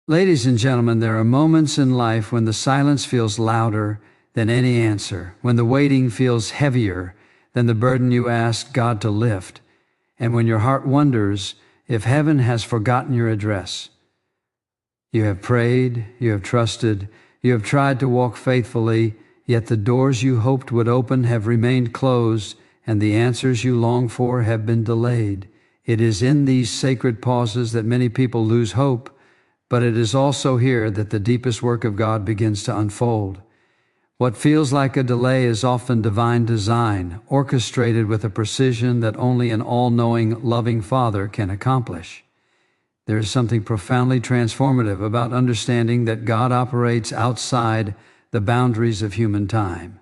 Ladies and gentlemen, there are moments in life when the silence feels louder than any answer, when the waiting feels heavier than the burden you ask God to lift, and when your heart wonders if heaven has forgotten your address. You have prayed, you have trusted, you have tried to walk faithfully, yet the doors you hoped would open have remained closed, and the answers you long for have been delayed. It is in these sacred pauses that many people lose hope, but it is also here that the deepest work of God begins to unfold. What feels like a delay is often divine design, orchestrated with a precision that only an all-knowing, loving Father can accomplish. There is something profoundly transformative about understanding that God operates outside the boundaries of human time.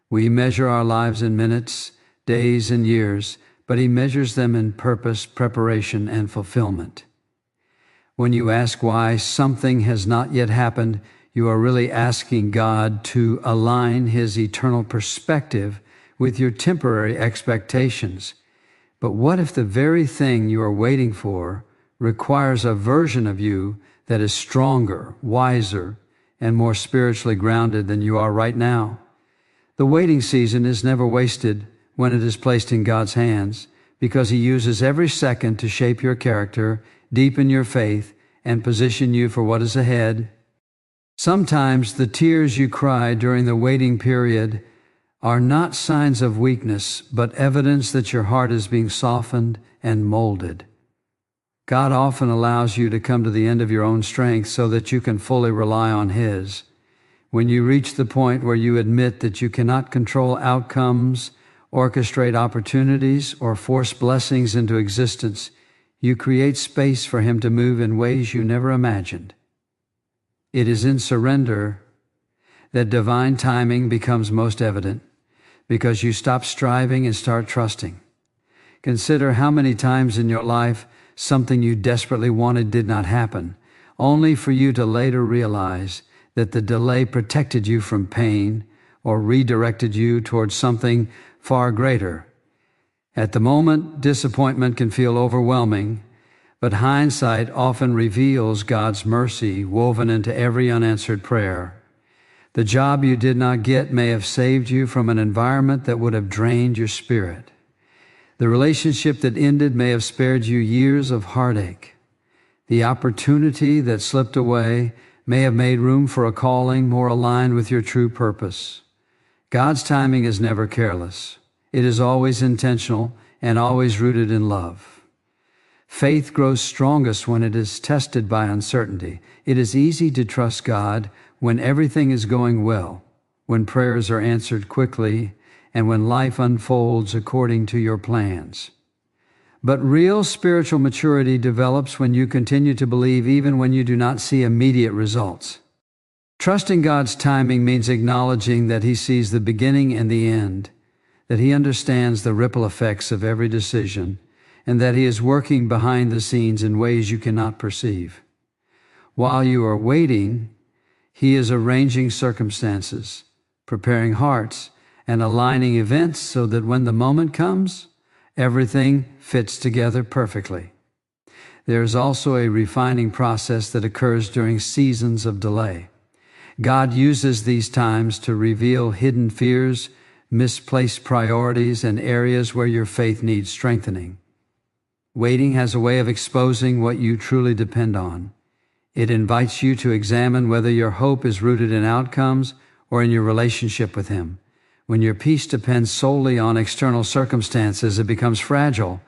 We measure our lives in minutes, days, and years, but He measures them in purpose, preparation, and fulfillment. When you ask why something has not yet happened, you are really asking God to align His eternal perspective with your temporary expectations. But what if the very thing you are waiting for requires a version of you that is stronger, wiser, and more spiritually grounded than you are right now? The waiting season is never wasted when it is placed in God's hands, because He uses every second to shape your character, deepen your faith, and position you for what is ahead. Sometimes the tears you cry during the waiting period are not signs of weakness, but evidence that your heart is being softened and molded. God often allows you to come to the end of your own strength so that you can fully rely on His. When you reach the point where you admit that you cannot control outcomes, orchestrate opportunities, or force blessings into existence, you create space for Him to move in ways you never imagined. It is in surrender that divine timing becomes most evident, because you stop striving and start trusting. Consider how many times in your life something you desperately wanted did not happen, only for you to later realize that the delay protected you from pain or redirected you towards something far greater. At the moment, disappointment can feel overwhelming, but hindsight often reveals God's mercy woven into every unanswered prayer. The job you did not get may have saved you from an environment that would have drained your spirit. The relationship that ended may have spared you years of heartache. The opportunity that slipped away may have made room for a calling more aligned with your true purpose. God's timing is never careless. It is always intentional and always rooted in love. Faith grows strongest when it is tested by uncertainty. It is easy to trust God when everything is going well, when prayers are answered quickly, and when life unfolds according to your plans. But real spiritual maturity develops when you continue to believe even when you do not see immediate results. Trusting God's timing means acknowledging that He sees the beginning and the end, that He understands the ripple effects of every decision, and that He is working behind the scenes in ways you cannot perceive. While you are waiting, He is arranging circumstances, preparing hearts, and aligning events so that when the moment comes, everything fits together perfectly. There is also a refining process that occurs during seasons of delay. God uses these times to reveal hidden fears, misplaced priorities, and areas where your faith needs strengthening. Waiting has a way of exposing what you truly depend on. It invites you to examine whether your hope is rooted in outcomes or in your relationship with Him. When your peace depends solely on external circumstances, it becomes fragile.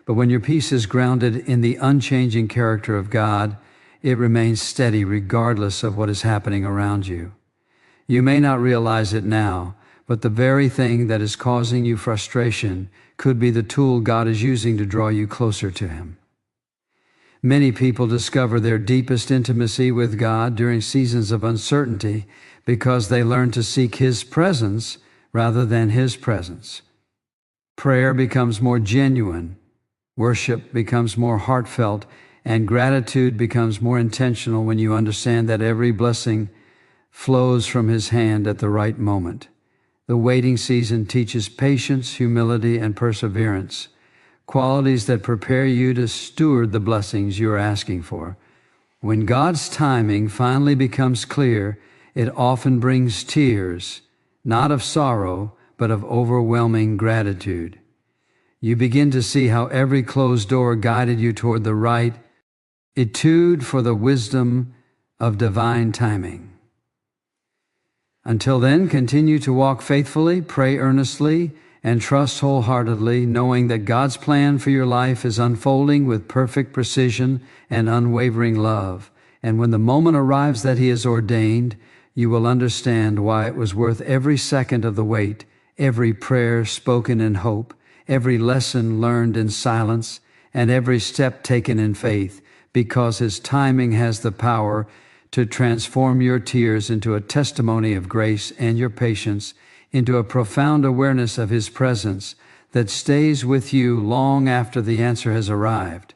But when your peace is grounded in the unchanging character of God, it remains steady regardless of what is happening around you. You may not realize it now, but the very thing that is causing you frustration could be the tool God is using to draw you closer to Him. Many people discover their deepest intimacy with God during seasons of uncertainty because they learn to seek His presence rather than His presence. Prayer becomes more genuine, worship becomes more heartfelt, and gratitude becomes more intentional when you understand that every blessing flows from His hand at the right moment. The waiting season teaches patience, humility, and perseverance, qualities that prepare you to steward the blessings you are asking for. When God's timing finally becomes clear, it often brings tears, not of sorrow, but of overwhelming gratitude. You begin to see how every closed door guided you toward the right etude for the wisdom of divine timing. Until then, continue to walk faithfully, pray earnestly, and trust wholeheartedly, knowing that God's plan for your life is unfolding with perfect precision and unwavering love. And when the moment arrives that He has ordained, you will understand why it was worth every second of the wait, every prayer spoken in hope, every lesson learned in silence, and every step taken in faith, because His timing has the power to transform your tears into a testimony of grace and your patience into a profound awareness of His presence that stays with you long after the answer has arrived.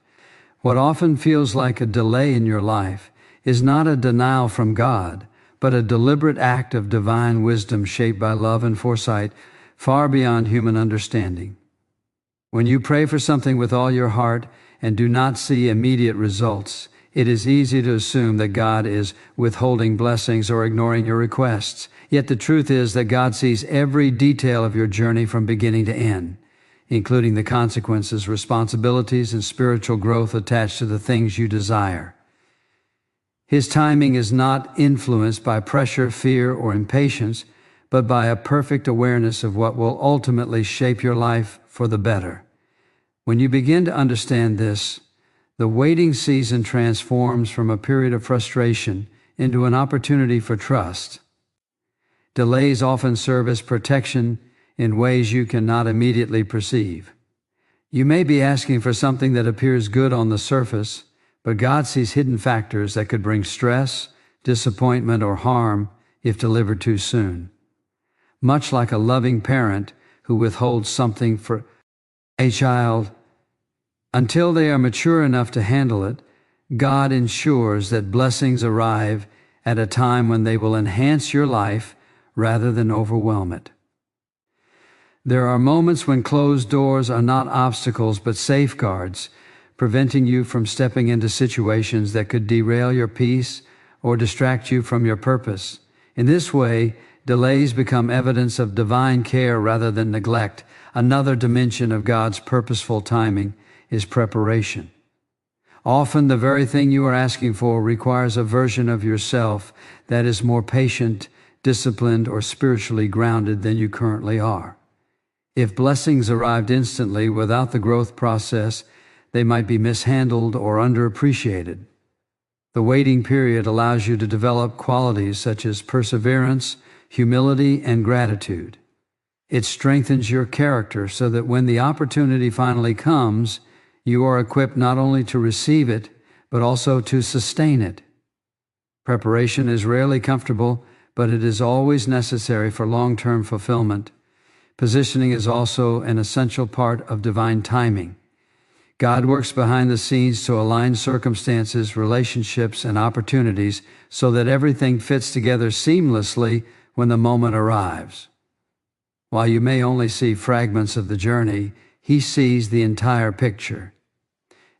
What often feels like a delay in your life is not a denial from God, but a deliberate act of divine wisdom shaped by love and foresight far beyond human understanding. When you pray for something with all your heart and do not see immediate results, it is easy to assume that God is withholding blessings or ignoring your requests. Yet the truth is that God sees every detail of your journey from beginning to end, including the consequences, responsibilities, and spiritual growth attached to the things you desire. His timing is not influenced by pressure, fear, or impatience, but by a perfect awareness of what will ultimately shape your life for the better. When you begin to understand this, the waiting season transforms from a period of frustration into an opportunity for trust. Delays often serve as protection in ways you cannot immediately perceive. You may be asking for something that appears good on the surface, but God sees hidden factors that could bring stress, disappointment, or harm if delivered too soon. Much like a loving parent who withholds something for a child until they are mature enough to handle it, God ensures that blessings arrive at a time when they will enhance your life rather than overwhelm it. There are moments when closed doors are not obstacles but safeguards, preventing you from stepping into situations that could derail your peace or distract you from your purpose. In this way, delays become evidence of divine care rather than neglect. Another dimension of God's purposeful timing is preparation. Often the very thing you are asking for requires a version of yourself that is more patient, disciplined, or spiritually grounded than you currently are. If blessings arrived instantly without the growth process, they might be mishandled or underappreciated. The waiting period allows you to develop qualities such as perseverance, humility, and gratitude. It strengthens your character so that when the opportunity finally comes, you are equipped not only to receive it, but also to sustain it. Preparation is rarely comfortable, but it is always necessary for long-term fulfillment. Positioning is also an essential part of divine timing. God works behind the scenes to align circumstances, relationships, and opportunities so that everything fits together seamlessly when the moment arrives. While you may only see fragments of the journey, He sees the entire picture.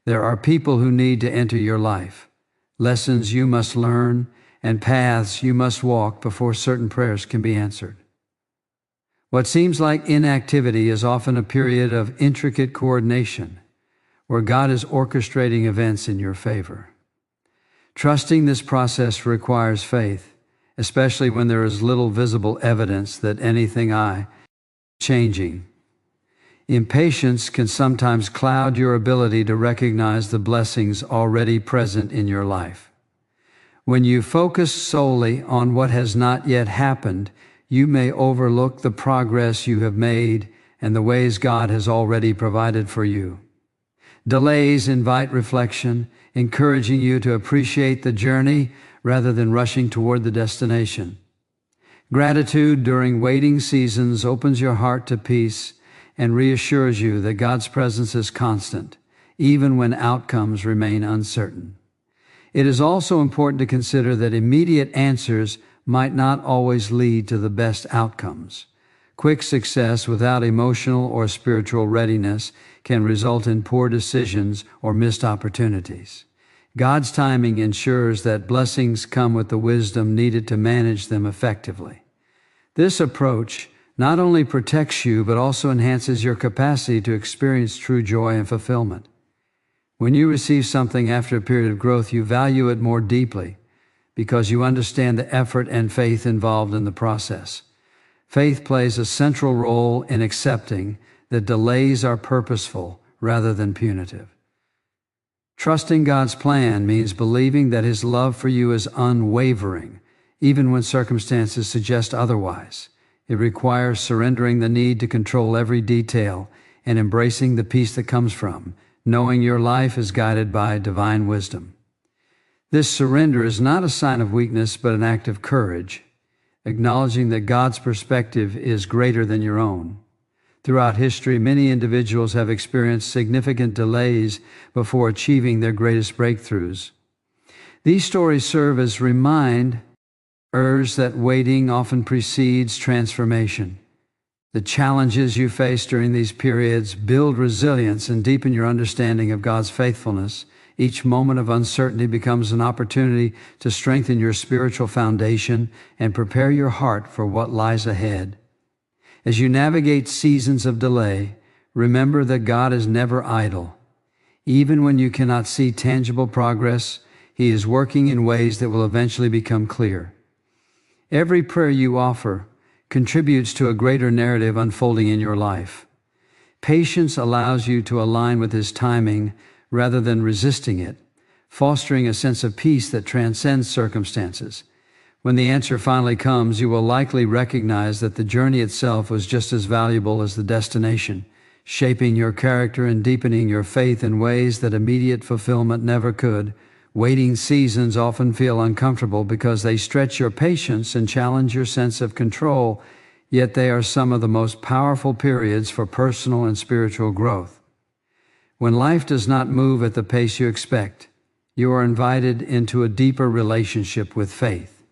There are people who need to enter your life, lessons you must learn, and paths you must walk before certain prayers can be answered. What seems like inactivity is often a period of intricate coordination, where God is orchestrating events in your favor. Trusting this process requires faith, especially when there is little visible evidence that anything is changing. Impatience can sometimes cloud your ability to recognize the blessings already present in your life. When you focus solely on what has not yet happened, you may overlook the progress you have made and the ways God has already provided for you. Delays invite reflection, encouraging you to appreciate the journey rather than rushing toward the destination. Gratitude during waiting seasons opens your heart to peace and reassures you that God's presence is constant, even when outcomes remain uncertain. It is also important to consider that immediate answers might not always lead to the best outcomes. Quick success without emotional or spiritual readiness can result in poor decisions or missed opportunities. God's timing ensures that blessings come with the wisdom needed to manage them effectively. This approach not only protects you, but also enhances your capacity to experience true joy and fulfillment. When you receive something after a period of growth, you value it more deeply because you understand the effort and faith involved in the process. Faith plays a central role in accepting that delays are purposeful rather than punitive. Trusting God's plan means believing that His love for you is unwavering, even when circumstances suggest otherwise. It requires surrendering the need to control every detail and embracing the peace that comes from knowing your life is guided by divine wisdom. This surrender is not a sign of weakness, but an act of courage, acknowledging that God's perspective is greater than your own. Throughout history, many individuals have experienced significant delays before achieving their greatest breakthroughs. These stories serve as reminders that waiting often precedes transformation. The challenges you face during these periods build resilience and deepen your understanding of God's faithfulness. Each moment of uncertainty becomes an opportunity to strengthen your spiritual foundation and prepare your heart for what lies ahead. As you navigate seasons of delay, remember that God is never idle. Even when you cannot see tangible progress, He is working in ways that will eventually become clear. Every prayer you offer contributes to a greater narrative unfolding in your life. Patience allows you to align with His timing rather than resisting it, fostering a sense of peace that transcends circumstances. When the answer finally comes, you will likely recognize that the journey itself was just as valuable as the destination, shaping your character and deepening your faith in ways that immediate fulfillment never could. Waiting seasons often feel uncomfortable because they stretch your patience and challenge your sense of control, yet they are some of the most powerful periods for personal and spiritual growth. When life does not move at the pace you expect, you are invited into a deeper relationship with faith,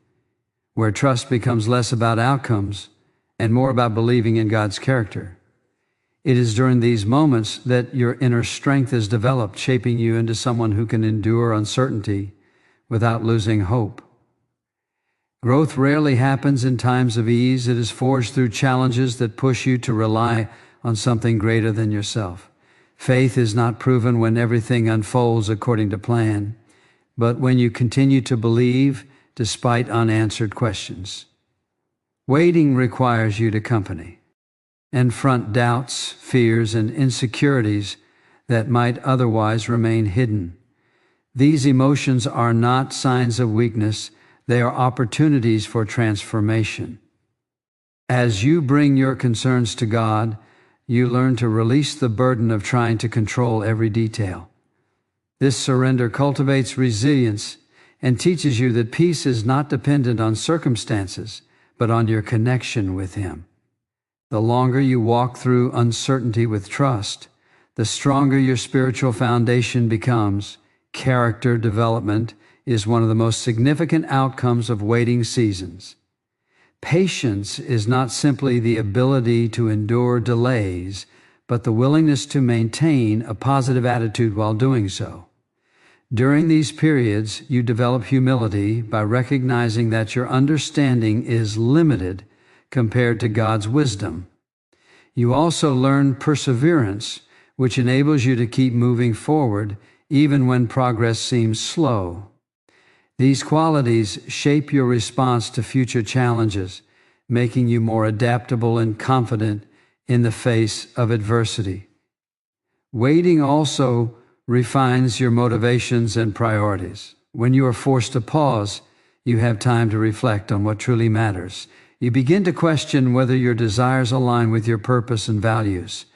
where trust becomes less about outcomes and more about believing in God's character. It is during these moments that your inner strength is developed, shaping you into someone who can endure uncertainty without losing hope. Growth rarely happens in times of ease. It is forged through challenges that push you to rely on something greater than yourself. Faith is not proven when everything unfolds according to plan, but when you continue to believe despite unanswered questions. Waiting requires you to confront doubts, fears, and insecurities that might otherwise remain hidden. These emotions are not signs of weakness, they are opportunities for transformation. As you bring your concerns to God, you learn to release the burden of trying to control every detail. This surrender cultivates resilience and teaches you that peace is not dependent on circumstances, but on your connection with Him. The longer you walk through uncertainty with trust, the stronger your spiritual foundation becomes. Character development is one of the most significant outcomes of waiting seasons. Patience is not simply the ability to endure delays, but the willingness to maintain a positive attitude while doing so. During these periods, you develop humility by recognizing that your understanding is limited compared to God's wisdom. You also learn perseverance, which enables you to keep moving forward even when progress seems slow. These qualities shape your response to future challenges, making you more adaptable and confident in the face of adversity. Waiting also refines your motivations and priorities. When you are forced to pause, you have time to reflect on what truly matters. You begin to question whether your desires align with your purpose and values.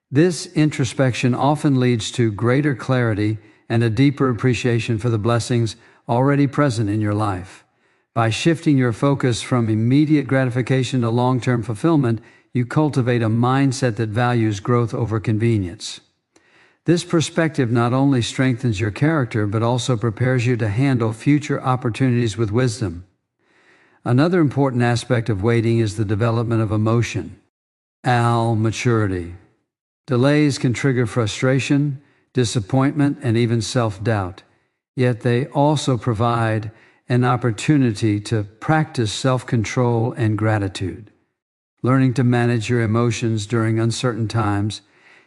This introspection often leads to greater clarity and a deeper appreciation for the blessings already present in your life. By shifting your focus from immediate gratification to long-term fulfillment, you cultivate a mindset that values growth over convenience. This perspective not only strengthens your character, but also prepares you to handle future opportunities with wisdom. Another important aspect of waiting is the development of emotion. Maturity. Delays can trigger frustration, disappointment, and even self-doubt. yet they also provide an opportunity to practice self-control and gratitude. Learning to manage your emotions during uncertain times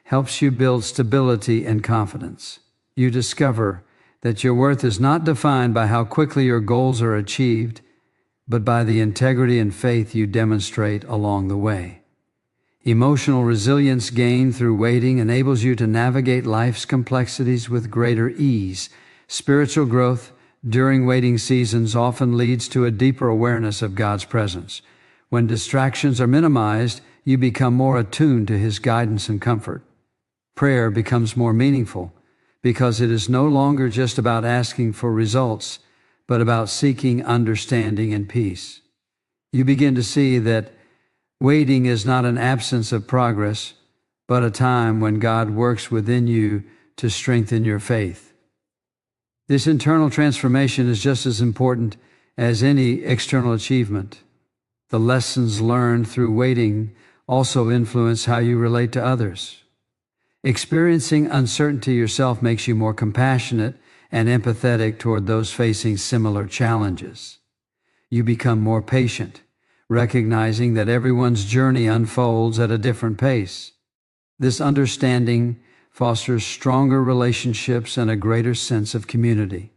helps you build stability and confidence. You discover that your worth is not defined by how quickly your goals are achieved, but by the integrity and faith you demonstrate along the way. Emotional resilience gained through waiting enables you to navigate life's complexities with greater ease. Spiritual growth during waiting seasons often leads to a deeper awareness of God's presence. When distractions are minimized, you become more attuned to His guidance and comfort. Prayer becomes more meaningful because it is no longer just about asking for results, but about seeking understanding and peace. You begin to see that waiting is not an absence of progress, but a time when God works within you to strengthen your faith. This internal transformation is just as important as any external achievement. The lessons learned through waiting also influence how you relate to others. Experiencing uncertainty yourself makes you more compassionate and empathetic toward those facing similar challenges. You become more patient, recognizing that everyone's journey unfolds at a different pace. This understanding fosters stronger relationships and a greater sense of community.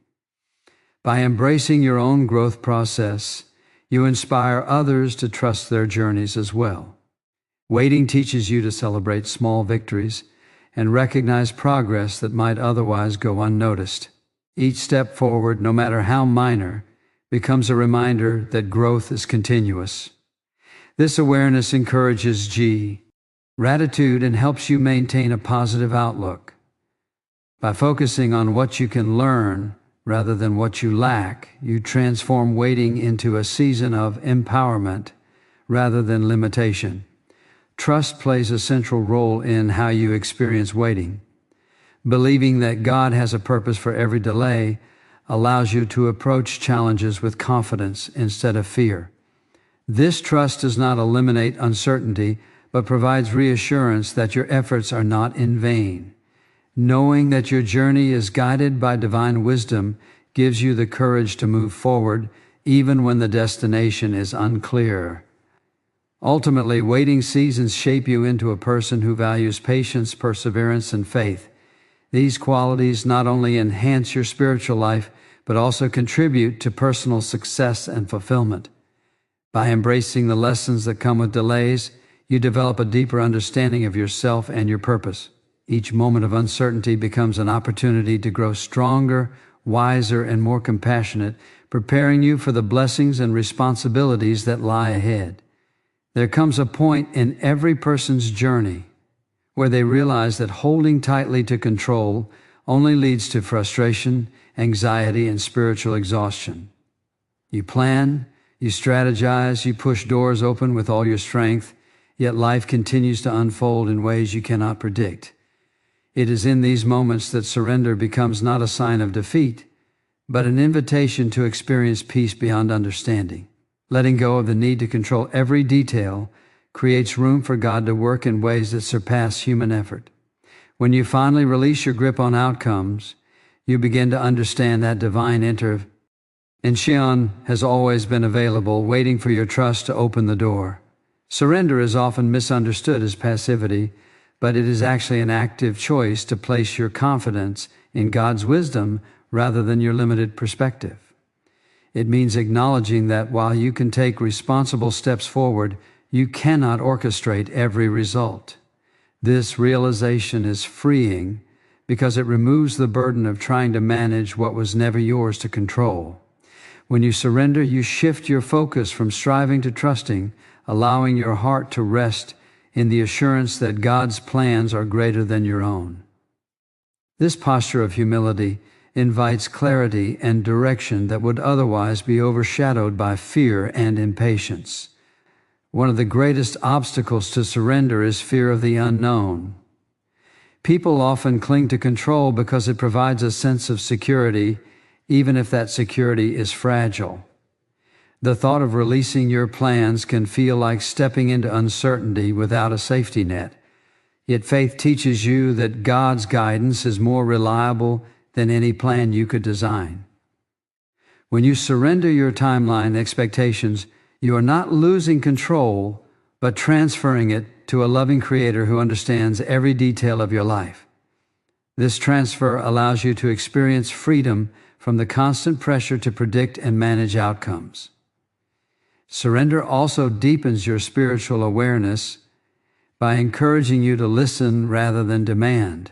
By embracing your own growth process, you inspire others to trust their journeys as well. Waiting teaches you to celebrate small victories and recognize progress that might otherwise go unnoticed. Each step forward, no matter how minor, becomes a reminder that growth is continuous. This awareness encourages gratitude and helps you maintain a positive outlook. By focusing on what you can learn rather than what you lack, you transform waiting into a season of empowerment rather than limitation. Trust plays a central role in how you experience waiting. Believing that God has a purpose for every delay allows you to approach challenges with confidence instead of fear. This trust does not eliminate uncertainty, but provides reassurance that your efforts are not in vain. Knowing that your journey is guided by divine wisdom gives you the courage to move forward even when the destination is unclear. Ultimately, waiting seasons shape you into a person who values patience, perseverance, and faith. These qualities not only enhance your spiritual life, but also contribute to personal success and fulfillment. By embracing the lessons that come with delays, you develop a deeper understanding of yourself and your purpose. Each moment of uncertainty becomes an opportunity to grow stronger, wiser, and more compassionate, preparing you for the blessings and responsibilities that lie ahead. There comes a point in every person's journey where they realize that holding tightly to control only leads to frustration, anxiety, and spiritual exhaustion. You plan, you strategize, you push doors open with all your strength, yet life continues to unfold in ways you cannot predict. It is in these moments that surrender becomes not a sign of defeat, but an invitation to experience peace beyond understanding. Letting go of the need to control every detail creates room for God to work in ways that surpass human effort. When you finally release your grip on outcomes, you begin to understand that divine intervention has always been available, waiting for your trust to open the door. Surrender is often misunderstood as passivity, but it is actually an active choice to place your confidence in God's wisdom rather than your limited perspective. It means acknowledging that while you can take responsible steps forward, you cannot orchestrate every result. This realization is freeing because it removes the burden of trying to manage what was never yours to control. When you surrender, you shift your focus from striving to trusting, allowing your heart to rest in the assurance that God's plans are greater than your own. This posture of humility invites clarity and direction that would otherwise be overshadowed by fear and impatience. One of the greatest obstacles to surrender is fear of the unknown. People often cling to control because it provides a sense of security, even if that security is fragile. The thought of releasing your plans can feel like stepping into uncertainty without a safety net. Yet faith teaches you that God's guidance is more reliable than any plan you could design. When you surrender your timeline and expectations, you are not losing control, but transferring it to a loving Creator who understands every detail of your life. This transfer allows you to experience freedom from the constant pressure to predict and manage outcomes. Surrender also deepens your spiritual awareness by encouraging you to listen rather than demand.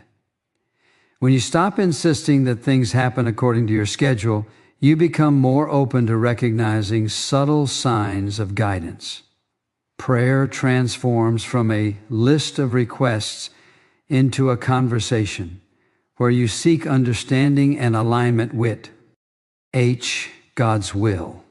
When you stop insisting that things happen according to your schedule, you become more open to recognizing subtle signs of guidance. Prayer transforms from a list of requests into a conversation where you seek understanding and alignment with God's will.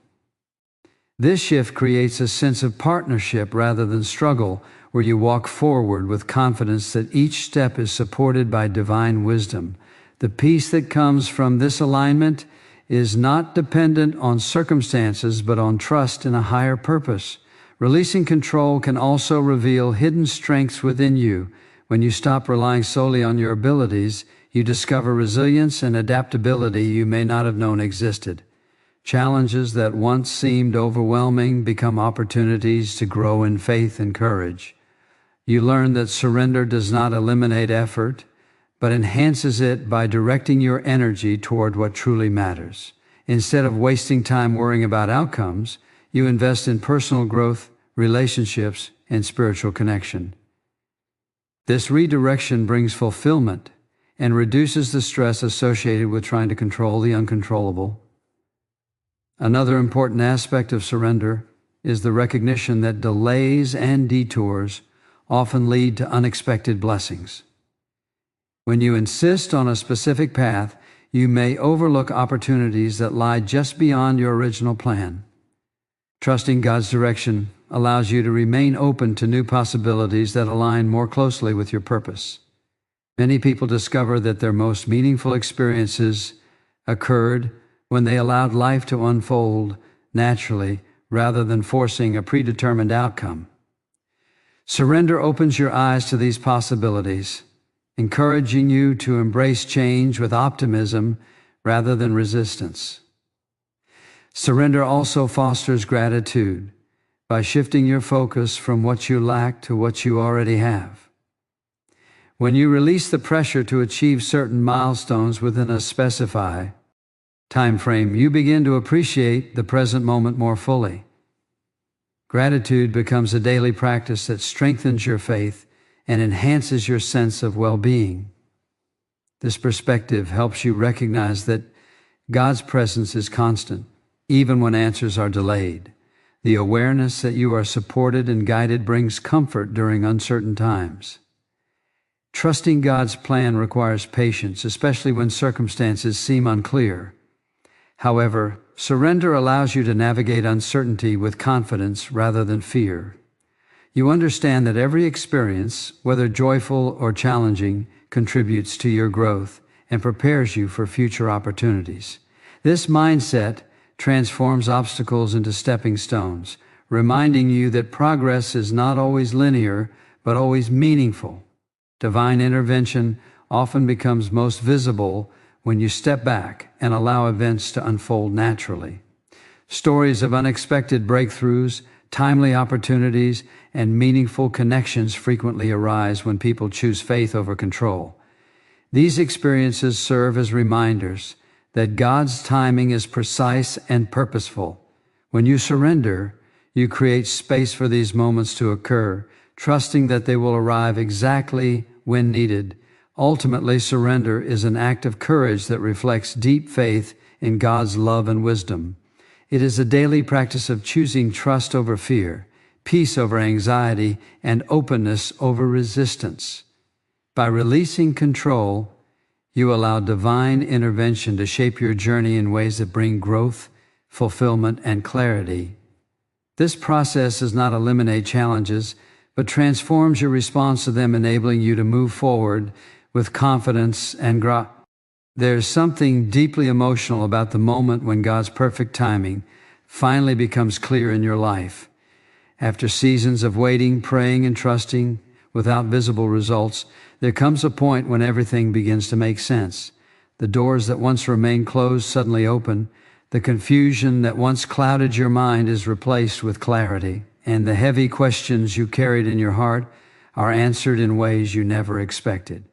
This shift creates a sense of partnership rather than struggle, where you walk forward with confidence that each step is supported by divine wisdom. The peace that comes from this alignment is not dependent on circumstances, but on trust in a higher purpose. Releasing control can also reveal hidden strengths within you. When you stop relying solely on your abilities, you discover resilience and adaptability you may not have known existed. Challenges that once seemed overwhelming become opportunities to grow in faith and courage. You learn that surrender does not eliminate effort, but enhances it by directing your energy toward what truly matters. Instead of wasting time worrying about outcomes, you invest in personal growth, relationships, and spiritual connection. This redirection brings fulfillment and reduces the stress associated with trying to control the uncontrollable. Another important aspect of surrender is the recognition that delays and detours often lead to unexpected blessings. When you insist on a specific path, you may overlook opportunities that lie just beyond your original plan. Trusting God's direction allows you to remain open to new possibilities that align more closely with your purpose. Many people discover that their most meaningful experiences occurred when they allowed life to unfold naturally rather than forcing a predetermined outcome. Surrender opens your eyes to these possibilities, encouraging you to embrace change with optimism rather than resistance. Surrender also fosters gratitude by shifting your focus from what you lack to what you already have. When you release the pressure to achieve certain milestones within a specified time frame, you begin to appreciate the present moment more fully. Gratitude becomes a daily practice that strengthens your faith and enhances your sense of well-being. This perspective helps you recognize that God's presence is constant, even when answers are delayed. The awareness that you are supported and guided brings comfort during uncertain times. Trusting God's plan requires patience, especially when circumstances seem unclear. However, surrender allows you to navigate uncertainty with confidence rather than fear. You understand that every experience, whether joyful or challenging, contributes to your growth and prepares you for future opportunities. This mindset transforms obstacles into stepping stones, reminding you that progress is not always linear, but always meaningful. Divine intervention often becomes most visible when you step back and allow events to unfold naturally. Stories of unexpected breakthroughs, timely opportunities, and meaningful connections frequently arise when people choose faith over control. These experiences serve as reminders that God's timing is precise and purposeful. When you surrender, you create space for these moments to occur, trusting that they will arrive exactly when needed. Ultimately, surrender is an act of courage that reflects deep faith in God's love and wisdom. It is a daily practice of choosing trust over fear, peace over anxiety, and openness over resistance. By releasing control, you allow divine intervention to shape your journey in ways that bring growth, fulfillment, and clarity. This process does not eliminate challenges, but transforms your response to them, enabling you to move forward with confidence and growth. There's something deeply emotional about the moment when God's perfect timing finally becomes clear in your life. After seasons of waiting, praying, and trusting without visible results, there comes a point when everything begins to make sense. The doors that once remained closed suddenly open. The confusion that once clouded your mind is replaced with clarity, and the heavy questions you carried in your heart are answered in ways you never expected.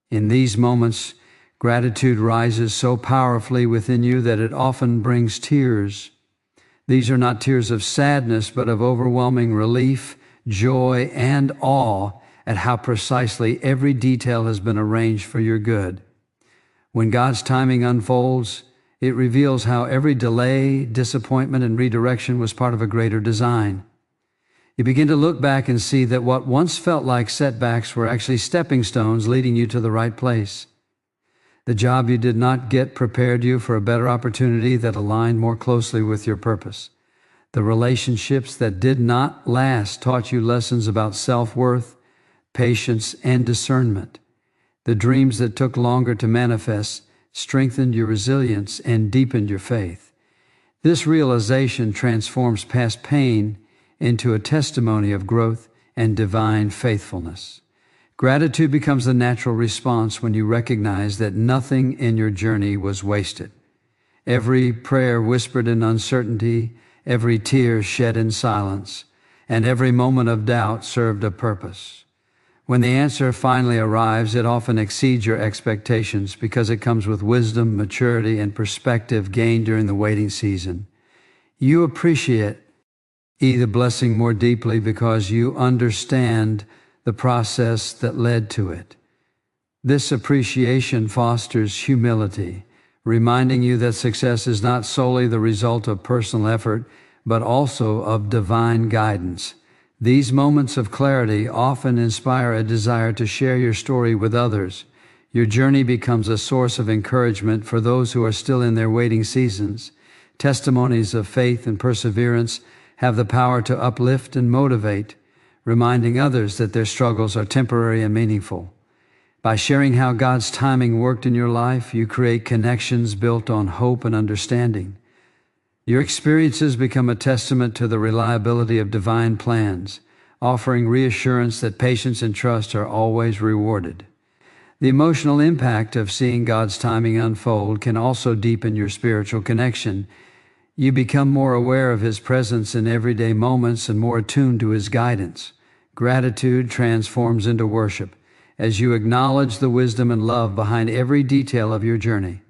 In these moments, gratitude rises so powerfully within you that it often brings tears. These are not tears of sadness, but of overwhelming relief, joy, and awe at how precisely every detail has been arranged for your good. When God's timing unfolds, it reveals how every delay, disappointment, and redirection was part of a greater design. You begin to look back and see that what once felt like setbacks were actually stepping stones leading you to the right place. The job you did not get prepared you for a better opportunity that aligned more closely with your purpose. The relationships that did not last taught you lessons about self-worth, patience, and discernment. The dreams that took longer to manifest strengthened your resilience and deepened your faith. This realization transforms past pain into a testimony of growth and divine faithfulness. Gratitude becomes the natural response when you recognize that nothing in your journey was wasted. Every prayer whispered in uncertainty, every tear shed in silence, and every moment of doubt served a purpose. When the answer finally arrives, it often exceeds your expectations because it comes with wisdom, maturity, and perspective gained during the waiting season. You appreciate the blessing more deeply because you understand the process that led to it. This appreciation fosters humility, reminding you that success is not solely the result of personal effort, but also of divine guidance. These moments of clarity often inspire a desire to share your story with others. Your journey becomes a source of encouragement for those who are still in their waiting seasons. Testimonies of faith and perseverance have the power to uplift and motivate, reminding others that their struggles are temporary and meaningful. By sharing how God's timing worked in your life, you create connections built on hope and understanding. Your experiences become a testament to the reliability of divine plans, offering reassurance that patience and trust are always rewarded. The emotional impact of seeing God's timing unfold can also deepen your spiritual connection. You become more aware of His presence in everyday moments and more attuned to His guidance. Gratitude transforms into worship as you acknowledge the wisdom and love behind every detail of your journey.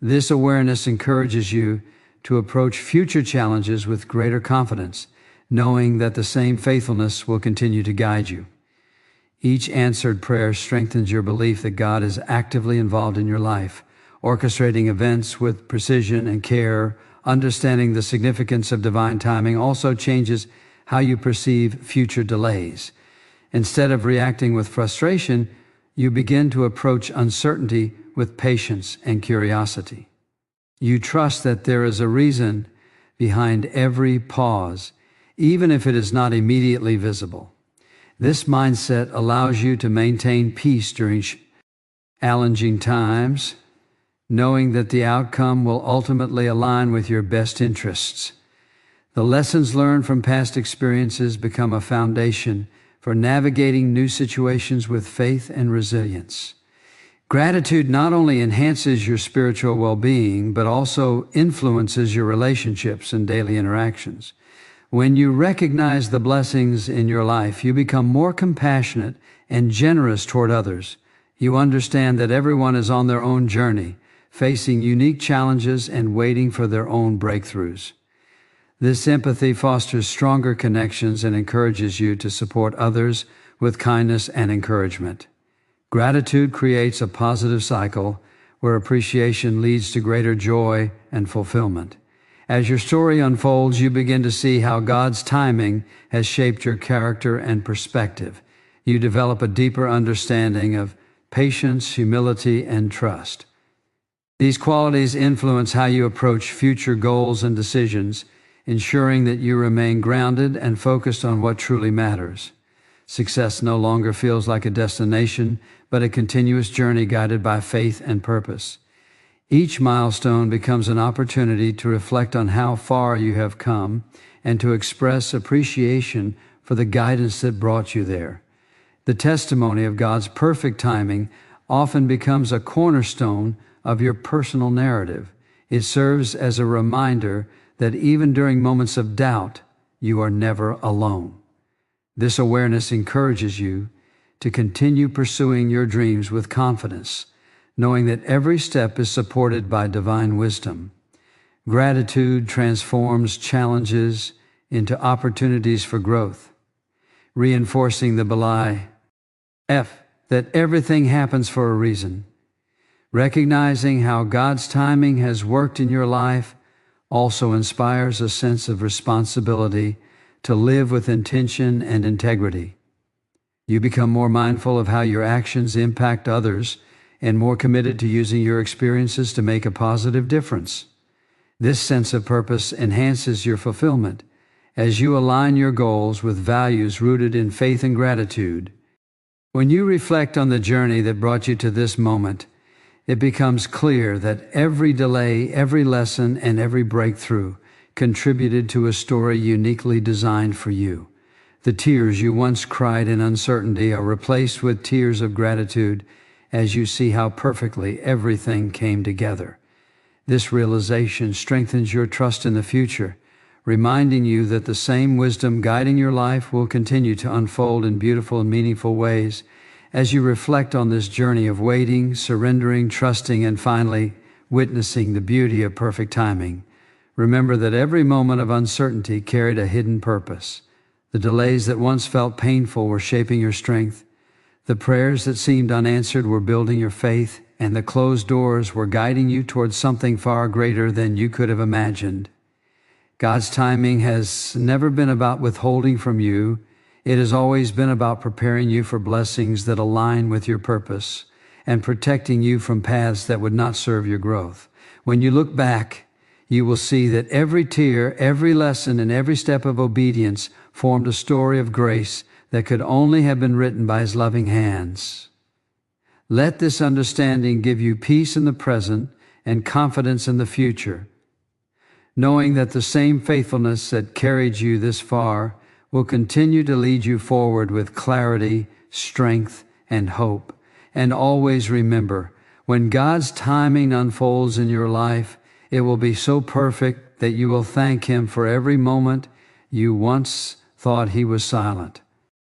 This awareness encourages you to approach future challenges with greater confidence, knowing that the same faithfulness will continue to guide you. Each answered prayer strengthens your belief that God is actively involved in your life, orchestrating events with precision and care. Understanding the significance of divine timing also changes how you perceive future delays. Instead of reacting with frustration, you begin to approach uncertainty with patience and curiosity. You trust that there is a reason behind every pause, even if it is not immediately visible. This mindset allows you to maintain peace during challenging times, knowing that the outcome will ultimately align with your best interests. The lessons learned from past experiences become a foundation for navigating new situations with faith and resilience. Gratitude not only enhances your spiritual well-being, but also influences your relationships and daily interactions. When you recognize the blessings in your life, you become more compassionate and generous toward others. You understand that everyone is on their own journey, facing unique challenges and waiting for their own breakthroughs. This empathy fosters stronger connections and encourages you to support others with kindness and encouragement. Gratitude creates a positive cycle where appreciation leads to greater joy and fulfillment. As your story unfolds, you begin to see how God's timing has shaped your character and perspective. You develop a deeper understanding of patience, humility, and trust. These qualities influence how you approach future goals and decisions, ensuring that you remain grounded and focused on what truly matters. Success no longer feels like a destination, but a continuous journey guided by faith and purpose. Each milestone becomes an opportunity to reflect on how far you have come and to express appreciation for the guidance that brought you there. The testimony of God's perfect timing often becomes a cornerstone of your personal narrative. It serves as a reminder that even during moments of doubt, you are never alone. This awareness encourages you to continue pursuing your dreams with confidence, knowing that every step is supported by divine wisdom. Gratitude transforms challenges into opportunities for growth, reinforcing the belief that everything happens for a reason. Recognizing how God's timing has worked in your life also inspires a sense of responsibility to live with intention and integrity. You become more mindful of how your actions impact others and more committed to using your experiences to make a positive difference. This sense of purpose enhances your fulfillment as you align your goals with values rooted in faith and gratitude. When you reflect on the journey that brought you to this moment, it becomes clear that every delay, every lesson, and every breakthrough contributed to a story uniquely designed for you. The tears you once cried in uncertainty are replaced with tears of gratitude as you see how perfectly everything came together. This realization strengthens your trust in the future, reminding you that the same wisdom guiding your life will continue to unfold in beautiful and meaningful ways as you reflect on this journey of waiting, surrendering, trusting, and finally witnessing the beauty of perfect timing. Remember that every moment of uncertainty carried a hidden purpose. The delays that once felt painful were shaping your strength. The prayers that seemed unanswered were building your faith, and the closed doors were guiding you towards something far greater than you could have imagined. God's timing has never been about withholding from you. It has always been about preparing you for blessings that align with your purpose and protecting you from paths that would not serve your growth. When you look back, you will see that every tear, every lesson, and every step of obedience formed a story of grace that could only have been written by His loving hands. Let this understanding give you peace in the present and confidence in the future, knowing that the same faithfulness that carried you this far will continue to lead you forward with clarity, strength, and hope. And always remember, when God's timing unfolds in your life, it will be so perfect that you will thank Him for every moment you once thought He was silent.